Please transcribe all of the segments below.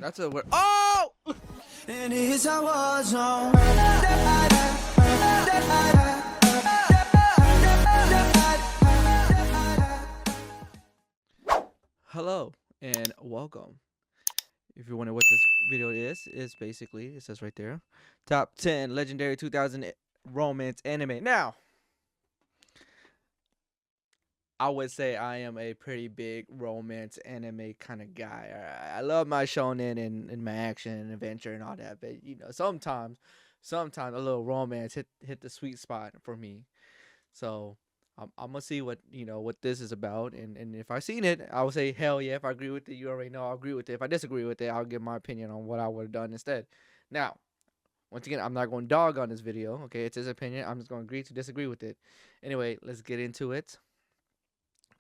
That's a word. Oh! And it's a war zone. Hello and welcome. If you're wondering what this video is basically, it says right there, top 10 legendary 2000 romance anime. Now, I would say I am a pretty big romance anime kind of guy. I love my shonen and my action and adventure and all that, but you know, sometimes a little romance hit the sweet spot for me. So I'm gonna see what this is about, and if I seen it, I will say hell yeah. If I agree with it, you already know I'll agree with it. If I disagree with it, I'll give my opinion on what I would have done instead. Now, once again, I'm not going to dog on this video. Okay, it's his opinion. I'm just going to agree to disagree with it. Anyway, let's get into it.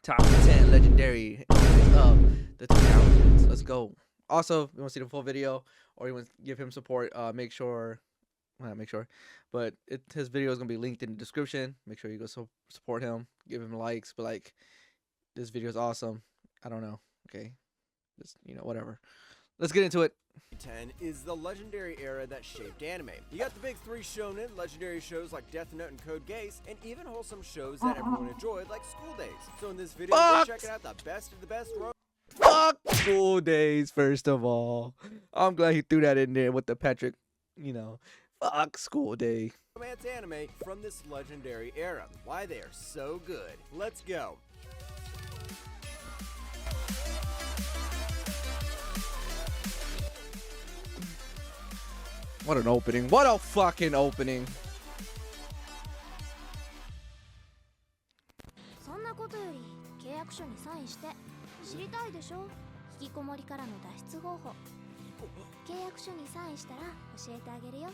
Top 10 legendary of the 2000s. Let's go. Also, if you want to see the full video or you want to give him support, make sure, but his video is going to be linked in the description. Make sure you go support him, give him likes, but like, this video is awesome. I don't know. Okay. Just, whatever. Let's get into it. 10 is the legendary era that shaped anime. You got the big three shonen, legendary shows like Death Note and Code Geass, and even wholesome shows that everyone enjoyed like School Days. So in this video, we're checking out the best of the best Fuck School Days, first of all. I'm glad he threw that in there with the Patrick, fuck School Day. romance anime from this legendary era. Why they are so good. Let's go. What an opening. What a fucking opening. そんなことより契約書にサインして知りたいでしょ引きこもりからの脱出方法契約書にサインしたら教えてあげるよ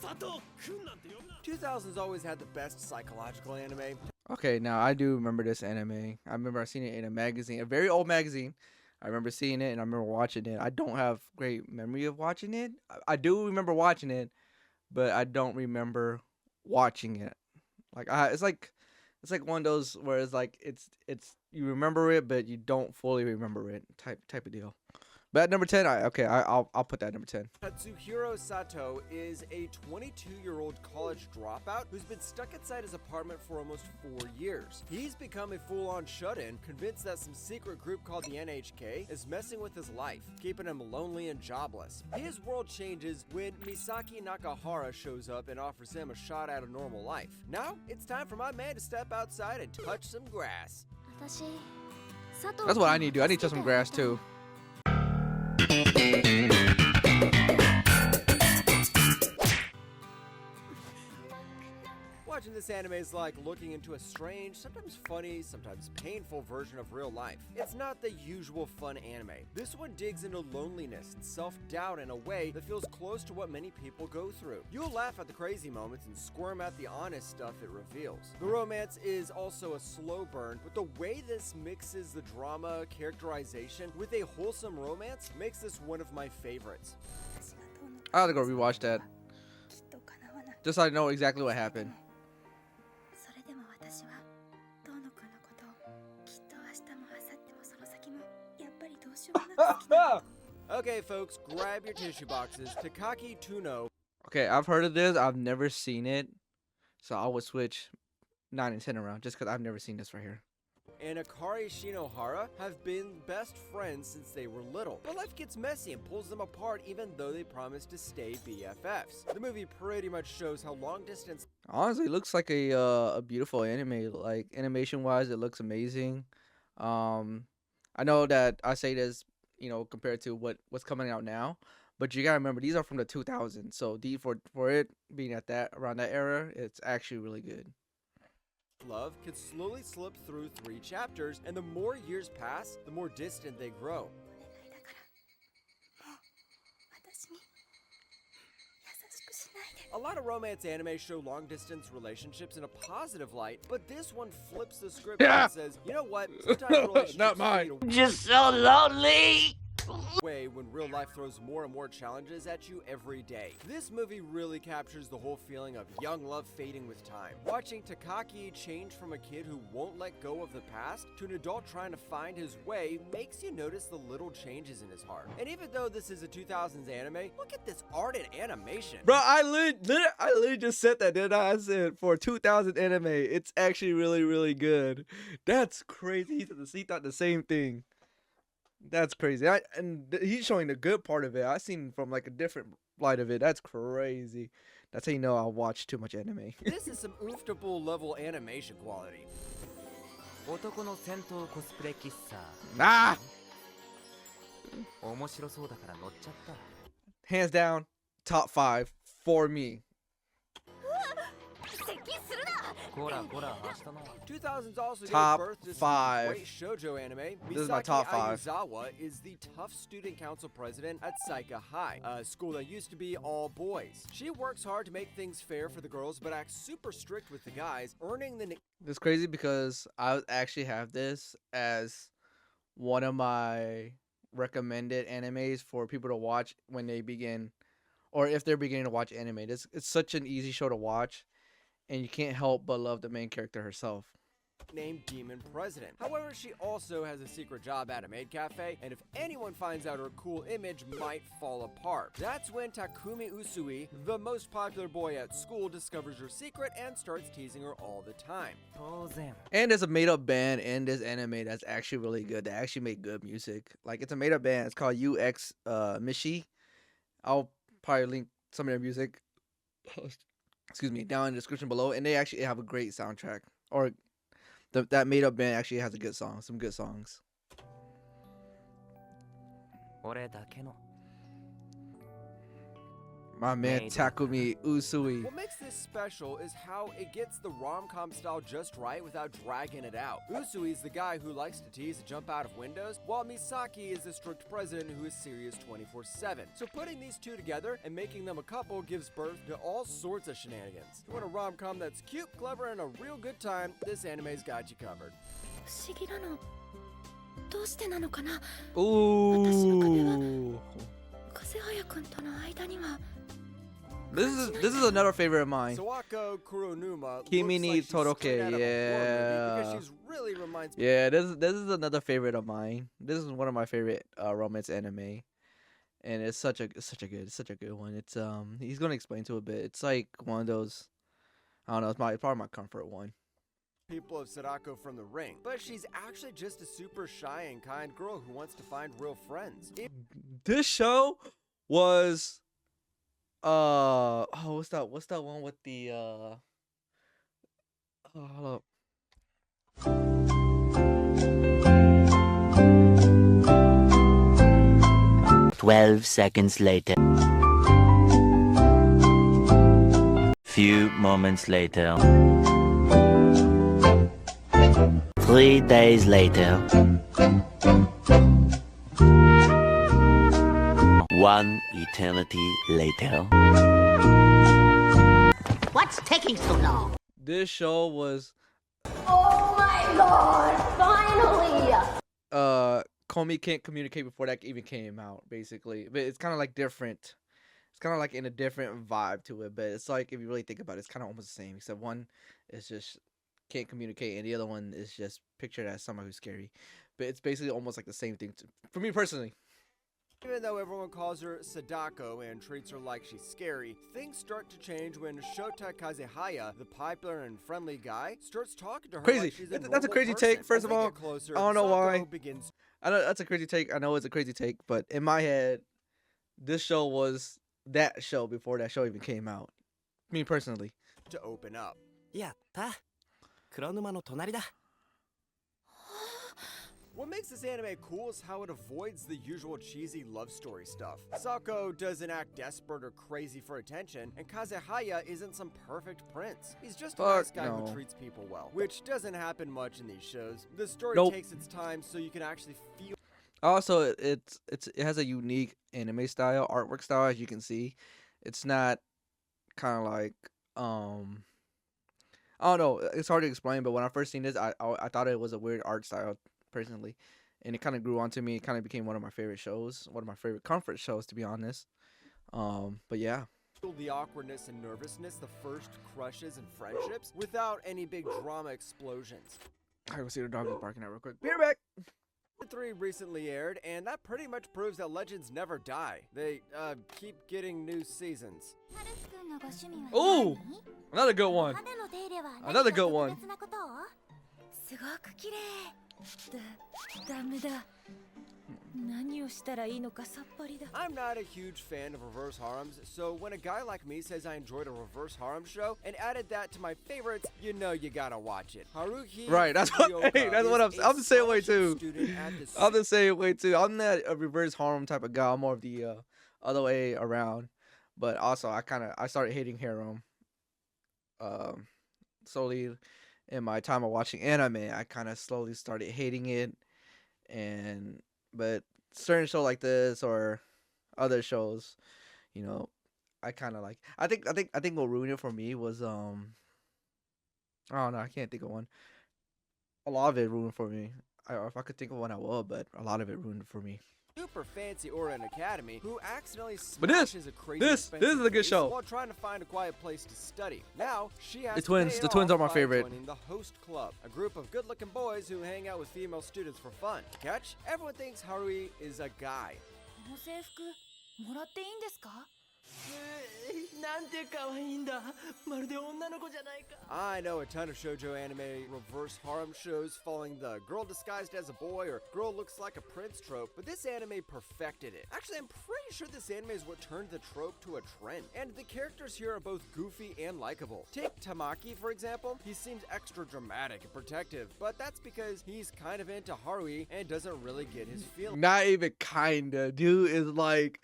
佐藤くん 2000s always had the best psychological anime. Okay, now I do remember this anime. I remember I seen it in a magazine, a very old magazine. I remember seeing it and I remember watching it. I don't have great memory of watching it. I do remember watching it, but I don't remember watching it. Like it's like one of those where it's like it's you remember it but you don't fully remember it type of deal. But at number 10, I'll put that at number 10. Katsuhiro Sato is a 22-year-old college dropout who's been stuck inside his apartment for almost 4 years. He's become a full-on shut-in, convinced that some secret group called the NHK is messing with his life, keeping him lonely and jobless. His world changes when Misaki Nakahara shows up and offers him a shot at a normal life. Now, it's time for my man to step outside and touch some grass. That's what I need to do. I need to touch some grass too. Watching this anime is like looking into a strange, sometimes funny, sometimes painful version of real life. It's not the usual fun anime. This one digs into loneliness and self-doubt in a way that feels close to what many people go through. You'll laugh at the crazy moments and squirm at the honest stuff it reveals. The romance is also a slow burn, but the way this mixes the drama, characterization with a wholesome romance makes this one of my favorites. I have to go rewatch that. Just so I know exactly what happened. Okay, folks, grab your tissue boxes. Takaki Tuno. Okay, I've heard of this. I've never seen it. So I would switch 9 and 10 around just because I've never seen this right here. And Akari Shinohara have been best friends since they were little. But life gets messy and pulls them apart even though they promise to stay BFFs. The movie pretty much shows how long distance... Honestly, it looks like a beautiful anime. Like, animation-wise, it looks amazing. I know that I say this, compared to what's coming out now. But you gotta remember, these are from the 2000s. So for it being around that era, it's actually really good. Love could slowly slip through 3 chapters, and the more years pass, the more distant they grow. A lot of romance anime show long-distance relationships in a positive light, but this one flips the script and says, you know what? Sometimes relationships Not mine. need Just so lonely. way when real life throws more and more challenges at you every day. This movie really captures the whole feeling of young love fading with time. Watching Takaki change from a kid who won't let go of the past to an adult trying to find his way makes you notice the little changes in his heart. And even though this is a 2000s anime, look at this art and animation. Bro, I literally just said that, didn't I? I said for 2000 anime, it's actually really, really good. That's crazy. He thought the same thing. That's crazy. He's showing the good part of it. I seen from like a different light of it. That's crazy. That's how you know I watch too much anime. This is some unforgettable level animation quality. 男の戦闘コスプレ喫茶 Ah! 面白そうだから乗っちゃった Hands down, top 5 for me. こらこら明日の 2000s also Top gave birth to some five. great shoujo anime. This is my top five. Aizawa is the tough student council president at Saika High, a school that used to be all boys. She works hard to make things fair for the girls, but acts super strict with the guys, earning the It's crazy because I actually have this as one of my recommended animes for people to watch when they begin, or if they're beginning to watch anime. It's such an easy show to watch, and you can't help but love the main character herself. named Demon President. However, she also has a secret job at a maid cafe, and if anyone finds out her cool image might fall apart. That's when Takumi Usui, the most popular boy at school, discovers her secret and starts teasing her all the time. 当然 And there's a made-up band in this anime that's actually really good. They actually make good music. Like, it's a made-up band. It's called UX Mishi. I'll probably link some of their music, excuse me, down in the description below. And they actually have a great soundtrack. Or that made-up band actually has a good song. Some good songs. 俺だけの My man Made. Takumi Usui. What makes this special is how it gets the rom-com style just right without dragging it out. Usui is the guy who likes to tease and jump out of windows, while Misaki is the strict president who is serious 24/7. So putting these two together and making them a couple gives birth to all sorts of shenanigans. If you want a rom-com that's cute, clever, and a real good time, this anime's got you covered. 不思議なのどうしてなのかな Ooh. 風早くんとの間には This is another favorite of mine. Sawako Kuronuma Kimi looks ni like she's straight Toroke, out of a horror movie yeah. because she really reminds me. Yeah, this is another favorite of mine. This is one of my favorite romance anime, and it's such a good one. It's he's gonna explain to a bit. It's like one of those, I don't know. It's probably my comfort one. People of Sadako from The Ring, but she's actually just a super shy and kind girl who wants to find real friends. This show was what's that one with the hold up. 12 seconds later. Few moments later. 3 days later. 1 eternity later. What's taking so long? This show was Oh my god, finally! Komi can't communicate before that even came out, basically. But it's kind of like different. It's kind of like in a different vibe to it. But it's like, if you really think about it, it's kind of almost the same. Except one is just can't communicate, and the other one is just pictured as someone who's scary. But it's basically almost like the same thing for me personally. Even though everyone calls her Sadako and treats her like she's scary, things start to change when Shota Kazehaya, the popular and friendly guy, starts talking to her Crazy. like she's a That's a normal crazy person. take, first As of they all. get closer, I don't know Sako why. begins I know that's a crazy take. I know it's a crazy take, but in my head, this show was that show before that show even came out. Me personally. to open up. やった黒沼の隣だ What makes this anime cool is how it avoids the usual cheesy love story stuff. Sako doesn't act desperate or crazy for attention, and Kazehaya isn't some perfect prince. He's just a nice Fuck guy no. who treats people well, which doesn't happen much in these shows. The story Nope. takes its time so you can actually feel Also, it has a unique anime style, artwork style, as you can see. It's not kind of like I don't know. It's hard to explain, but when I first seen this, I thought it was a weird art style personally, and it kind of grew onto me. It kind of became one of my favorite shows, one of my favorite comfort shows, to be honest. But yeah. The awkwardness and nervousness, the first crushes and friendships, without any big drama explosions. I go see the dog is barking at real quick. Be right back. Season 3 recently aired, and that pretty much proves that legends never die. They, keep getting new seasons. Ooh, another good one. Another good one. すごく綺麗ダメだ何をしたらいいのかさっぱりだ I'm not a huge fan of reverse harems, so when a guy like me says I enjoyed a reverse harem show and added that to my favorites, you know you gotta watch it. Haruhi Right, that's what. Hey, that's what I'm the same way too. I'm the same way too. I'm not a reverse harem type of guy. I'm more of the other way around. But also, I started hating harem. Slowly in my time of watching anime, I kind of slowly started hating it. But certain show like this or other shows, you know, I kind of like. I think what ruined it for me was I don't know. I can't think of one. A lot of it ruined for me. If I could think of one, I would, but a lot of it ruined it for me. Super fancy Orin Academy who accidentally But this smashes a crazy is a expensive good case show. while trying to find a quiet place to study. Now she has The to twins- pay it the twins off are my by favorite. joining the host club, a group of good-looking boys who hang out with female students for fun. Catch? Everyone thinks Harui is a guy. この制服もらっていいんですかなんて可愛いんだ。まるで女の子じゃないか。 I know a ton of shoujo anime reverse harem shows following the girl disguised as a boy or girl looks like a prince trope, but this anime perfected it. Actually, I'm pretty sure this anime is what turned the trope to a trend. And the characters here are both goofy and likable. Take Tamaki, for example. He seems extra dramatic and protective, but that's because he's kind of into Harui and doesn't really get his feelings. Not even kinda. Dude is like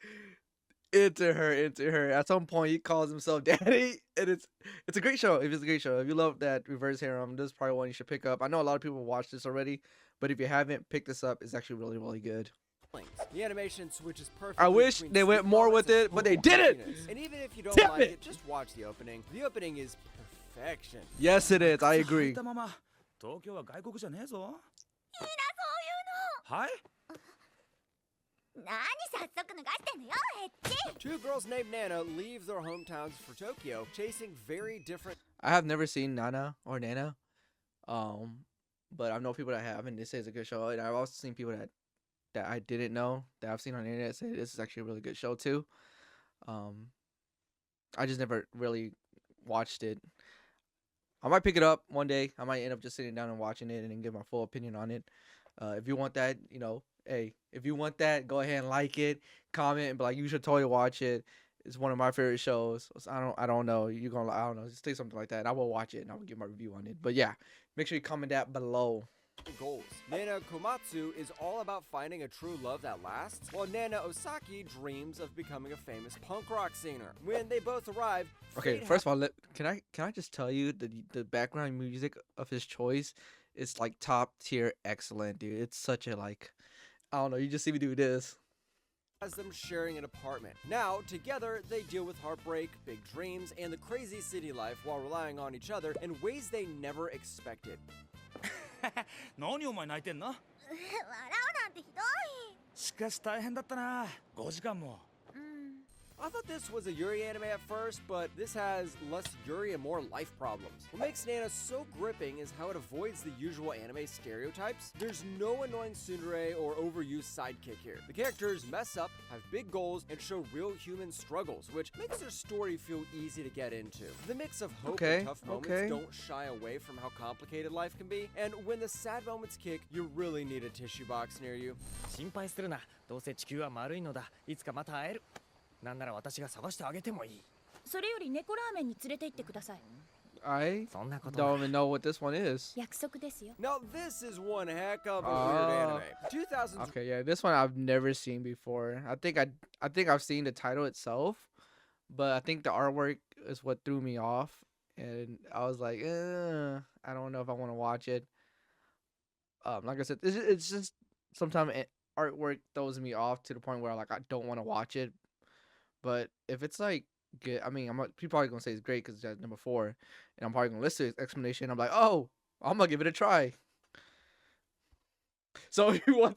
into her. At some point, he calls himself daddy, and it's a great show. It's a great show. If you love that reverse harem, this is probably one you should pick up. I know a lot of people watch this already, but if you haven't, pick this up. It's actually really, really good. The animation switches perfectly. I wish between they went sweet more moments with and it, but they brutal didn't. happiness. And even if you don't Damn like it. it, just watch the opening. The opening is perfection. Yes, it is. I agree. たまま東京は外国じゃねえぞいいなそういうのはい何早速脱がしてんのよエッチ Two girls named Nana leave their hometowns for Tokyo, chasing very different. I have never seen Nana or Nana, but I know people that have, and they say it's a good show. And I've also seen people that I didn't know that I've seen on the internet say this is actually a really good show too. I just never really watched it. I might pick it up one day. I might end up just sitting down and watching it and then give my full opinion on it. If you want that, you know, hey, if you want that, go ahead and like it, comment, and be like, you should totally watch it. It's one of my favorite shows. So I don't know. You're gonna, I don't know. Just say something like that. I will watch it and I will give my review on it. But yeah, make sure you comment that below. Goals. Nana Komatsu is all about finding a true love that lasts, while Nana Osaki dreams of becoming a famous punk rock singer. When they both arrive, Okay, fate first of all, can I just tell you the background music of his choice is like top tier excellent, dude. It's such a like, I don't know. You just see me do this. has them sharing an apartment. Now, together, they deal with heartbreak, big dreams, and the crazy city life while relying on each other in ways they never expected. 何お前泣いてんの笑うなんてひどいしかし大変だったな5時間も I thought this was a Yuri anime at first, but this has less Yuri and more life problems. What makes Nana so gripping is how it avoids the usual anime stereotypes. There's no annoying tsundere or overused sidekick here. The characters mess up, have big goals, and show real human struggles, which makes their story feel easy to get into. The mix of hope and tough moments don't shy away from how complicated life can be, and when the sad moments kick, you really need a tissue box near you. 心配するなどうせ地球は丸いのだいつかまた会えるなんなら私が探してあげてもいいそれより猫ラーメンに連れて行ってください I そんなこと don't even know what this one is. 約束ですよ Now, this is one heck of a weird anime. 2000s Okay, yeah, this one I've never seen before. I think I've seen the title itself, but I think the artwork is what threw me off, and I was like, I don't know if I want to watch it. Like I said, it's just sometimes artwork throws me off to the point where like I don't want to watch it. But if it's like good, I mean, people probably gonna say it's great because it's number 4, and I'm probably gonna listen to his explanation. I'm like, oh, I'm gonna give it a try. So if you want,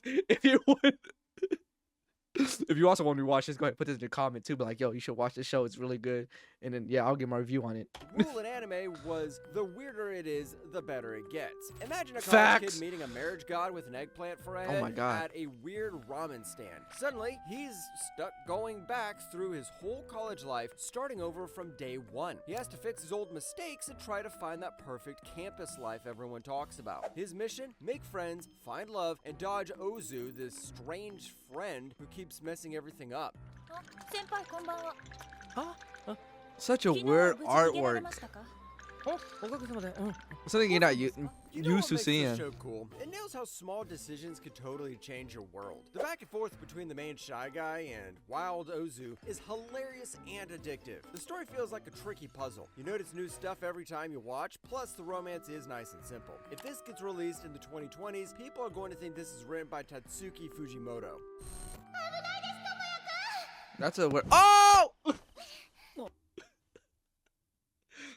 if you also want to watch this, go ahead put this in the comment too. But like, yo, you should watch this show. It's really good. And then yeah, I'll give my review on it. Rule in anime was the weirder it is, the better it gets. Imagine a college Facts. kid meeting a marriage god with an eggplant for a Oh head my God. at a weird ramen stand. Suddenly, he's stuck going back through his whole college life, starting over from day one. He has to fix his old mistakes and try to find that perfect campus life everyone talks about. His mission? Make friends, find love, and dodge Ozu, this strange friend who keeps messing everything up. 先輩こんばんは。 Such a 昨日 weird 無事逃げられ artwork. ましたか？おかげさまで、Something you're not You know used to what makes this seeing. show cool? It nails how small decisions could totally change your world. The back and forth between the main shy guy and wild Ozu is hilarious and addictive. The story feels like a tricky puzzle. You notice new stuff every time you watch, plus the romance is nice and simple. If this gets released in the 2020s, people are going to think this is written by Tatsuki Fujimoto. That's a weird. Oh!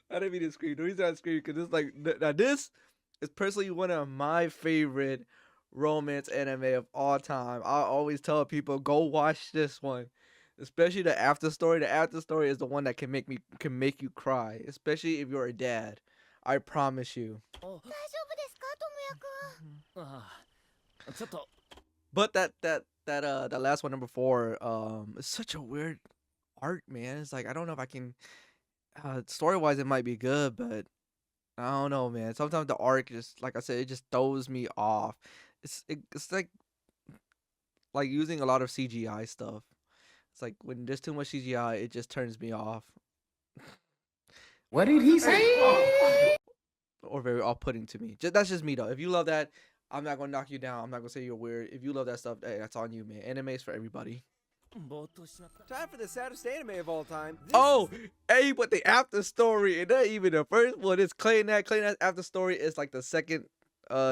I didn't mean to scream. The reason I scream because it's like now this is personally one of my favorite romance anime of all time. I always tell people go watch this one, especially the after story. The after story is the one that can make you cry, especially if you're a dad. I promise you. 大丈夫ですか、ともやくん。ああ、ちょっと But that last one, number 4, it's such a weird art, man. It's like I don't know if I can. Story wise, it might be good, but I don't know, man. Sometimes the art just, like I said, it just throws me off. It's like using a lot of CGI stuff. It's like when there's too much CGI, it just turns me off. What did he say? Or very off-putting to me. That's just me though. If you love that, I'm not gonna knock you down. I'm not gonna say you're weird. If you love that stuff, hey, that's on you, man. Anime is for everybody. ぼーっとしちゃった。 Time for the saddest anime of all time. This Oh, is hey, but the after story, and not even the first one. It's Clay Nat after story is like the second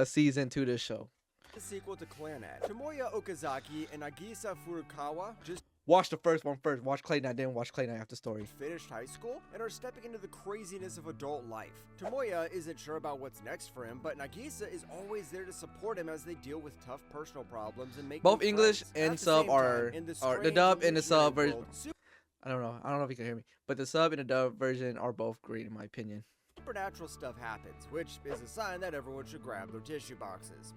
season to this show. the sequel to Clannad. Tomoya Okazaki and Nagisa Furukawa just Watch the first one first. Watch Clay Nat, then watch Clay Nat after story. finished high school and are stepping into the craziness of adult life. Tomoya isn't sure about what's next for him, but Nagisa is always there to support him as they deal with tough personal problems and make Both new English friends. and At the sub same are time, in the strange dub and the illusionary sub version. world, I don't know if you can hear me, but the sub and the dub version are both great in my opinion. supernatural stuff happens, which is a sign that everyone should grab their tissue boxes.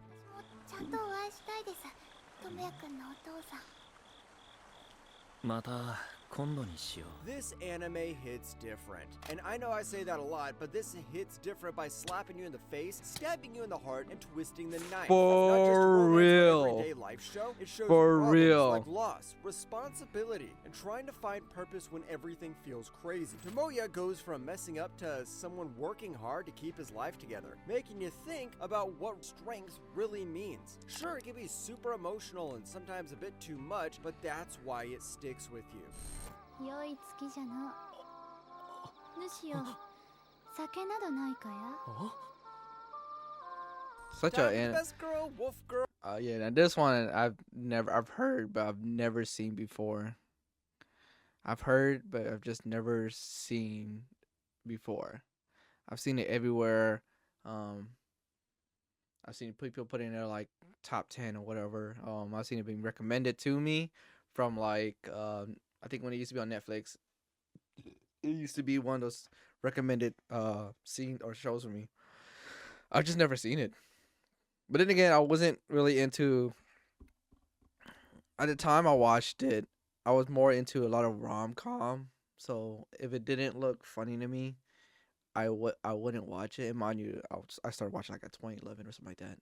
ちゃんとお会いしたいです、ともやくんのお父さん。また今度にしよう。 This anime hits different. And I know I say that a lot, but this hits different by slapping you in the face, stabbing you in the heart, and twisting the knife. For Not just a romance or real. everyday life show, it shows For problems real. like loss, responsibility, and trying to find purpose when everything feels crazy. Tomoya goes from messing up to someone working hard to keep his life together, making you think about what strength really means. Sure, it can be super emotional and sometimes a bit too much, but that's why it sticks with you. 良い月じゃな。主よ、酒などないかや。 Such Time for a the best girl, wolf girl. yeah. Now this one I've heard, but I've never seen before. I've heard, but I've just never seen before. I've seen it everywhere. I've seen people put in there like top 10 or whatever. I've seen it being recommended to me from like I think when it used to be on Netflix, it used to be one of those recommended scene or shows for me. I've just never seen it. But then again, I wasn't really into. At the time I watched it, I was more into a lot of rom-com. So if it didn't look funny to me, I wouldn't watch it. And mind you, I started watching like at 2011 or something like that.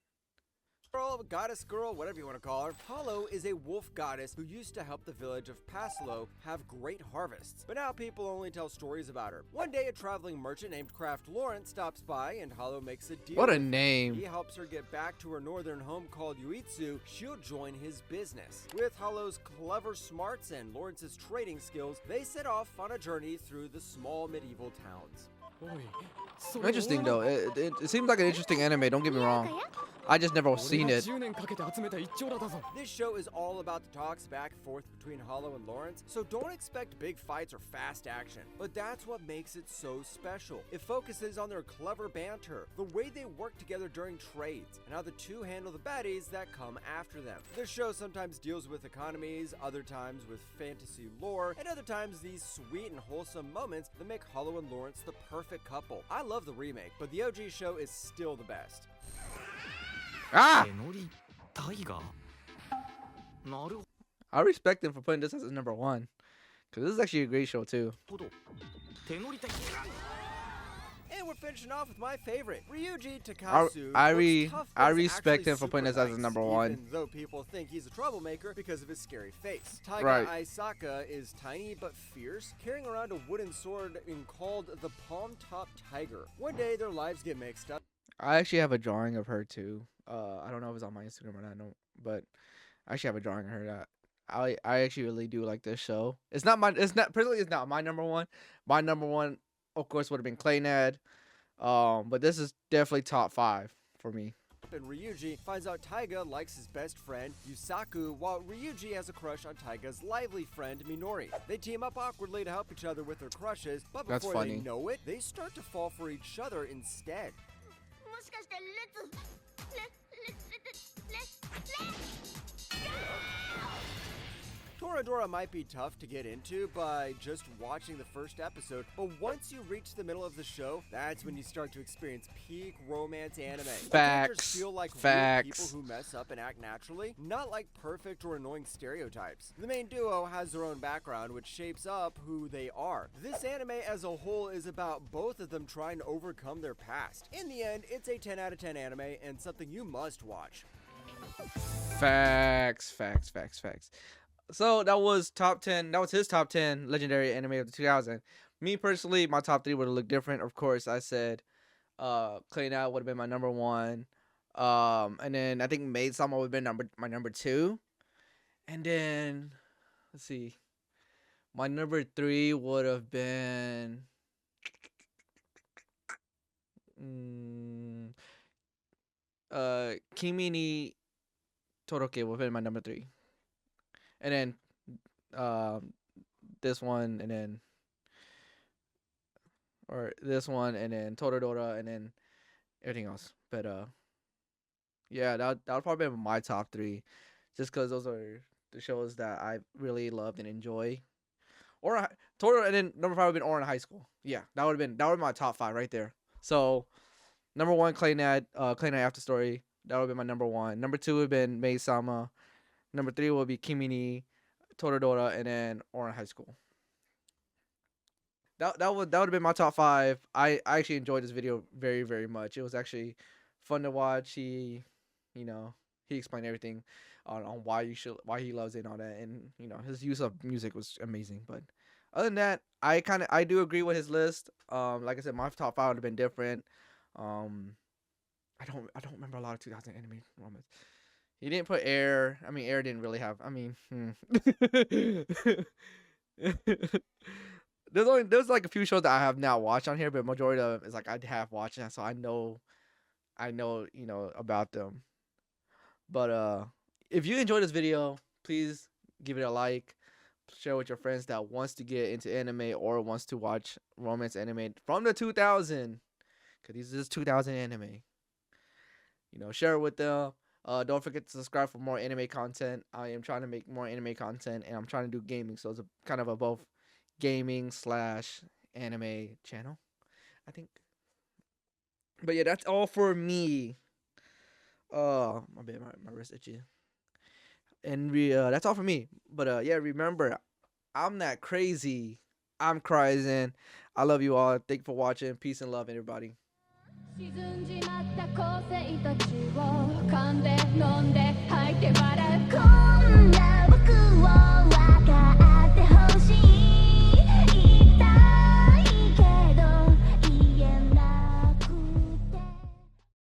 Girl, goddess girl, whatever you want to call her. Hollow is a wolf goddess who used to help the village of Paslo have great harvests, but now people only tell stories about her. One day, a traveling merchant named Craft Lawrence stops by, and Hollow makes a deal. What a with her. name. He helps her get back to her northern home called Yuitsu. She'll join his business. With Hollow's clever smarts and Lawrence's trading skills, they set off on a journey through the small medieval towns. Interesting though. It seems like an interesting anime. Don't get me wrong. I just never seen it. This show is all about the talks back and forth between Hollow and Lawrence, so don't expect big fights or fast action. But that's what makes it so special. It focuses on their clever banter, the way they work together during trades, and how the two handle the baddies that come after them. This show sometimes deals with economies, other times with fantasy lore, and other times these sweet and wholesome moments that make Hollow and Lawrence the perfect couple. I love the remake, but the OG show is still the best. Ah! I respect him for putting this as his number one, because this is actually a great show too. And we're finishing off with my favorite, Ryuji Takasu. I respect him for putting this as his number one. Even though people think he's a troublemaker because of his scary face. Taiga Right. Aisaka is tiny but fierce, carrying around a wooden sword called the Palm Top Tiger. One day their lives get mixed up. I actually have a drawing of her too. I don't know if it's on my Instagram or not, no, but I actually have a drawing of her that I actually really do like this show. Personally it's not my number one. My number one, of course, would have been Claynad. But this is definitely top 5 for me. And Ryuji finds out Taiga likes his best friend, Yusaku, while Ryuji has a crush on Taiga's lively friend, Minori. They team up awkwardly to help each other with their crushes, but That's before they funny. know it, they start to fall for each other instead. Toradora might be tough to get into by just watching the first episode, but once you reach the middle of the show, that's when you start to experience peak romance anime. The characters Facts. feel like real Facts. people who mess up and act naturally, not like perfect or annoying stereotypes. The main duo has their own background, which shapes up who they are. This anime as a whole is about both of them trying to overcome their past. In the end, it's a 10 out of 10 anime and something you must watch. Facts. So that was top 10. That was his top 10 legendary anime of the 2000. Me personally, my top 3 would have looked different. Of course, I said Claynad would have been my number 1. And then I think Maid Sama would have been my number 2. And then let's see. My number 3 would have been Kimi ni Toroke would have been my number 3. And then this one, and then this one, and then Toradora, and then everything else. But yeah, that would probably be my top 3, just because those are the shows that I really loved and enjoy. Or Toro, and then number 5 would have been Oran High School. Yeah, that would have been my top 5 right there. So number 1, Claynad After Story. That would have been my number 1. Number 2 would have been Maid Sama. Number 3 will be Kimi ni Toradora, and then Oran High School. That would have been my top 5. I actually enjoyed this video very, very much. It was actually fun to watch. He explained everything on why he loves it and all that, and his use of music was amazing. But other than that, I do agree with his list. Like I said, my top 5 would have been different. I don't remember a lot of 2000 anime romance. He didn't put Air. I mean, Air didn't really have. I mean, there's like a few shows that I have not watched on here, but majority of them is like I have watched it, so I know about them. But if you enjoyed this video, please give it a like, share with your friends that wants to get into anime or wants to watch romance anime from the 2000, because this is 2000 anime. Share it with them. Don't forget to subscribe for more anime content. I am trying to make more anime content, and I'm trying to do gaming, so it's a kind of a both gaming / anime channel, I think. But yeah, that's all for me. My bad, my wrist itchy. And that's all for me. But yeah, remember, I'm not crazy. I'm IAmKrizen. I love you all. Thank you for watching. Peace and love, everybody. 沈んじまった個性たちを噛んで飲んで吐いて笑うこんな